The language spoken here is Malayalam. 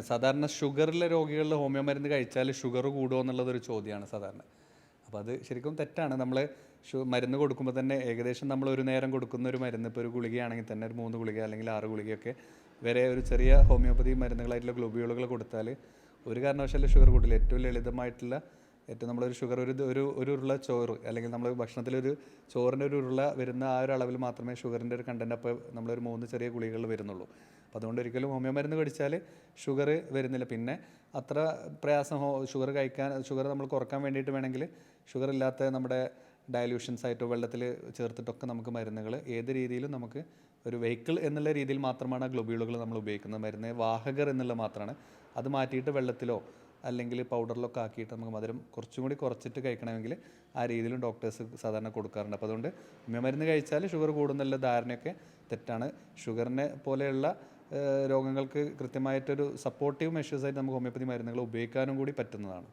സാധാരണ ഷുഗറിലെ രോഗികളിൽ ഹോമിയോ മരുന്ന് കഴിച്ചാൽ ഷുഗർ കൂടുമോ എന്നുള്ളതൊരു ചോദ്യമാണ് സാധാരണ. അപ്പോൾ അത് ശരിക്കും തെറ്റാണ്. നമ്മൾ മരുന്ന് കൊടുക്കുമ്പോൾ തന്നെ ഏകദേശം നമ്മൾ ഒരു നേരം കൊടുക്കുന്ന ഒരു മരുന്ന്, ഇപ്പോൾ ഒരു ഗുളികയാണെങ്കിൽ തന്നെ ഒരു 3 ഗുളിക അല്ലെങ്കിൽ 6 ഗുളികയൊക്കെ വരെ ഒരു ചെറിയ ഹോമിയോപ്പതി മരുന്നുകളായിട്ടുള്ള ഗ്ലോബ്യൂളുകൾ കൊടുത്താൽ ഒരു കാരണവശാലും ഷുഗർ കൂട്ടില്ല. ഏറ്റവും ലളിതമായിട്ടുള്ള നമ്മളൊരു ഷുഗർ ഒരു ഉരുള ചോറ് അല്ലെങ്കിൽ നമ്മൾ ഭക്ഷണത്തിലൊരു ചോറിൻ്റെ ഒരു ഉരുള വരുന്ന ആ ഒരു അളവിൽ മാത്രമേ ഷുഗറിൻ്റെ ഒരു കണ്ടൻറ്റ് അപ്പോൾ നമ്മളൊരു 3 ചെറിയ ഗുളികകൾ വരുന്നുള്ളൂ. അപ്പോൾ അതുകൊണ്ട് ഒരിക്കലും ഹോമിയോ മരുന്ന് കഴിച്ചാൽ ഷുഗർ വരുന്നില്ല. പിന്നെ അത്ര പ്രയാസം ഷുഗർ നമ്മൾ കുറക്കാൻ വേണ്ടിയിട്ട് വേണമെങ്കിൽ ഷുഗർ ഇല്ലാത്ത നമ്മുടെ ഡയലൂഷൻസ് ആയിട്ടോ വെള്ളത്തിൽ ചേർത്തിട്ടൊക്കെ നമുക്ക് മരുന്നുകൾ ഏത് രീതിയിലും നമുക്ക് ഒരു വെഹിക്കിൾ എന്നുള്ള രീതിയിൽ മാത്രമാണ് ആ ഗ്ലോബ്യൂളുകൾ നമ്മൾ ഉപയോഗിക്കുന്നത്. മരുന്ന് വാഹകർ എന്നുള്ള മാത്രമാണ്. അത് മാറ്റിയിട്ട് വെള്ളത്തിലോ അല്ലെങ്കിൽ പൗഡറിലൊക്കെ ആക്കിയിട്ട് നമുക്ക് മധുരം കുറച്ചും കൂടി കുറച്ചിട്ട് കഴിക്കണമെങ്കിൽ ആ രീതിയിലും ഡോക്ടേഴ്സ് സാധാരണ കൊടുക്കാറുണ്ട്. അപ്പോൾ അതുകൊണ്ട് ഹോമിയോ മരുന്ന് കഴിച്ചാൽ ഷുഗർ കൂടുന്നുള്ള ധാരണയൊക്കെ തെറ്റാണ്. ഷുഗറിനെ പോലെയുള്ള രോഗങ്ങൾക്ക് കൃത്യമായിട്ടൊരു സപ്പോർട്ടീവ് മെഷേഴ്സായിട്ട് നമുക്ക് ഹോമിയോപ്പതി മരുന്നുകൾ ഉപയോഗിക്കാനും കൂടി പറ്റുന്നതാണ്.